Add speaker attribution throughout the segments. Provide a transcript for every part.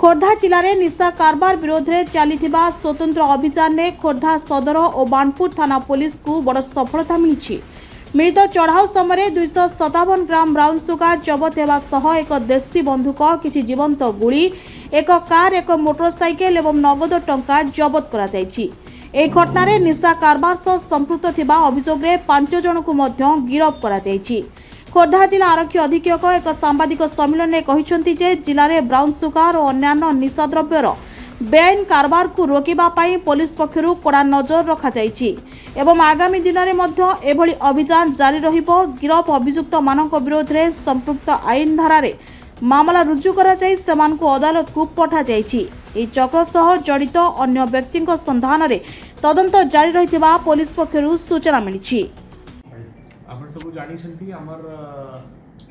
Speaker 1: खोर्धा जिले में निशा कारबार विरोध में चलीथिबा स्वतंत्र अभियान में खोर्धा सदर और बाणपुर थाना पुलिस को बड़ सफलता मिली। मिलित चढ़ाऊ समय 257 ग्राम ब्राउन सुगार जबत होगा सह एक देशी बंधुक, किछि जीवंत गुली, एक कार, एक मोटरसाइकेल एवं नगद टंका जबत करा जायछि। एही घटना निशा कारबार सह संपृक्त थिबा अभियोग में 5 जन को गिरफ करा जायछि। खोर्धा जिला आरक्षी अधीक्षक एक सांबादिक सम्मेलन में कहते जे जिले में ब्राउन सुगार और अन्य निशाद्रव्यर बेआईन कारबार को रोकवा पुलिस पक्षरु कड़ा नजर रखा जायछि एवं आगामी दिन में एभली अभियान जारी रहिबो। गिरफ अभियुक्त मानक विरोध में संपृक्त आईन धारा मामला रुजु करा जाय सेमानकु अदालत को पठा जायछि। एही चक्र सह जड़ित अन्य व्यक्ति संधान में तदंत जारी रहिथिबा पुलिस पक्षरु सूचना मिलिछि।
Speaker 2: आपण सब जानी आमर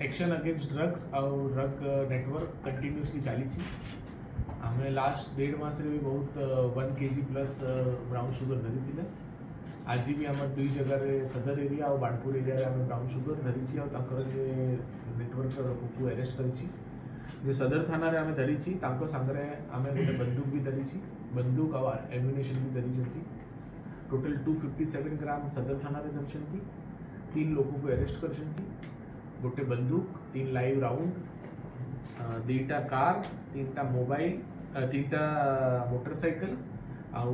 Speaker 2: एक्शन अगेंस्ट ड्रग्स और ड्रग नेटवर्क कंटिन्यूसली चली। आम लास्ट 1.5 मास भी बहुत 1 kg प्लस ब्राउन शुगर धरी थी। आज भी आम 2 जगह सदर एरिया और बाणपुर एरिया आम ब्राउन शुगर धरी और जे नेटवर्क को अरेस्ट कर सदर थाना आम धरी सांगे आम गोटे बंदूक भी धरी, बंदूक और एम्युनिशन भी धरी। टोटल 257 ग्राम सदर थाना धरी। 3 लोगों को अरेस्ट कर, गोटे बंदूक, 3 लाइव राउंड, 2टा कार, 3टा मोबाइल, 3टा मोटरसाइकल आउ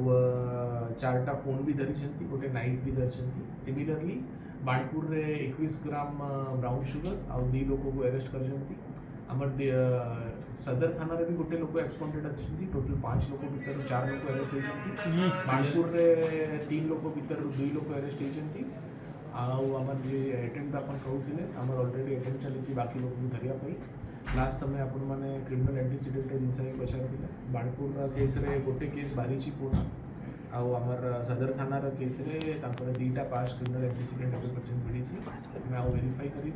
Speaker 2: 4टा फोन भी धरी, गोटे नाइफ भी धरी। सिमिलरली बाणपुर रे 21 ग्राम ब्राउन शुगर आउ 2 लोगों को अरेस्ट कर। आमर सदर थाना रे भी गोटे लोग एब्सकॉन्डेड अच्छी। टोटल 5 लोगों भीतर 4 लोग अरेस्ट होती। बाणपुर रे 3 लोगों भीतर 2 लोग अरेस्ट होती। आमर जे अटेम्प्ट आप कहते आमर ऑलरेडी अटेम्प्ट चली बाकी लोग को धरिया। लास्ट समय आपण मैंने क्रिमिनल एंटीसीडेंट जिनस भी पचार बाणपुर केस रे गोटे केस बाहरी पूरा आमर सदर थाना केस रे 2टा पास क्रिमिनल एंटीसीडेंट अभी पर्यटन मिली। मैं वेरीफाई करी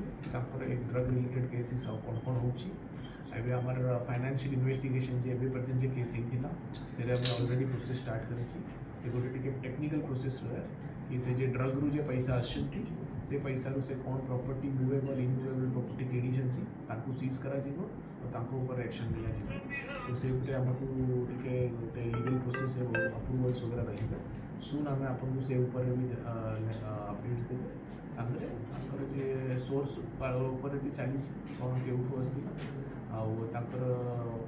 Speaker 2: एक ड्रग रिलेटेड केसेस कौन कौन होबे आमर फाइनेंशियल इन्वेस्टिगेशन जे एबे पर्यटन केस होता से ऑलरेडी प्रोसेस स्टार्ट कर गोटे टेक्निकल प्रोसेस रहा कि से जे ड्रग रु जे पैसा आसछंती से पैसा रु से कौन प्रॉपर्टी मूवेबल इनमूवेबल प्रॉपर्टी केडी छंती ताकू सीज करा जिवो और ताको ऊपर एक्शन लिया जिवो। तो से उते हमकु टिके गोटे लीगल प्रोसेस है अप्रूवल्स वगैरह रहिबे। सून हमें आपन को से ऊपर भी अपडेट्स देबे। सांगे ताकर जे सोर्स ऊपर भी चली कौन केउठो आस्तिला आउ ताकर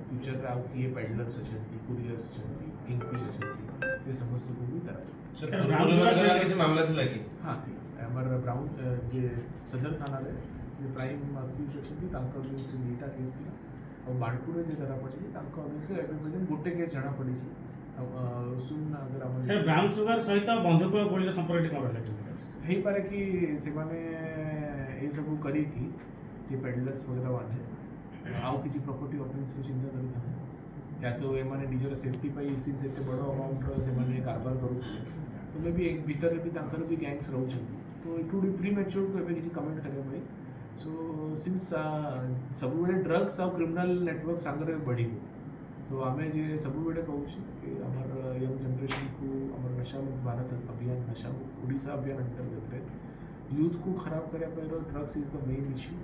Speaker 2: फ्यूचर रे आउ किए पेडलर्स अछंती, कुरियर्स अछंती, किंगपिन अछंती से समस्त को भी करा किसी मामला थिला कि हां हमर ब्राउन जे सदर थाना रे जे प्राइम अक्यूज अछंती तांकर भी 2टा केस थिला और बाणपुर जे धरा पड़ी तांको अवश्य एबे पर्यंत गोटे केस जाना पड़ी छी। सुन अगर हम सर
Speaker 3: ब्राउन शुगर सहित बंधुक गोली संपर्क कोन रहले
Speaker 2: हेई पारे कि से माने ए सब करी थी जे पेडलर्स वगैरह वाले आउ किसी प्रॉपर्टी ऑफेंस रो चिंता करी था या तो ए माने निजर सेफ्टी पाई इसी से बड़ अमाउंट रो से माने कारबार करू। तो मे भी एक भीतर भी तांकर भी गैंग्स रहउ छथि। तो it would be premature to एबे किछि कमेंट करिया भाई। सो सिंस सब बेले ड्रग्स और क्रिमिनल नेटवर्क सांगरे बढ़िबो तो आमे जे सब बेले कहू छी कि हमर यंग जनरेशन को हमर नशा मुक्त भारत अभियान नशा मुक्त ओडिशा अभियान अंतर्गत रे यूथ को खराब करे पर drugs is the main issue.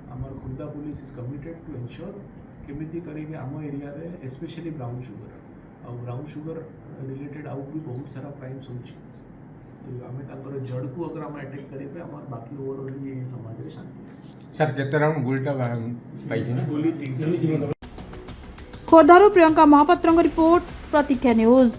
Speaker 2: हमर Khurda police is committed to ensure केमिति करेंगे आम एरिया रे स्पेशली ब्राउन शुगर और ब्राउन शुगर रिलेटेड आउ भी बहुत सारा क्राइम्स हो। तो आम जड़ को अगर आम अटैक करेंगे आम बाकी ओवरऑल ये समाज रे शांति आसे।
Speaker 4: सर केते राउंड गोलीटा पाइजे
Speaker 2: गोली 3
Speaker 1: खोर्धारू प्रियंका महापात्र रिपोर्ट प्रतीक्षा न्यूज।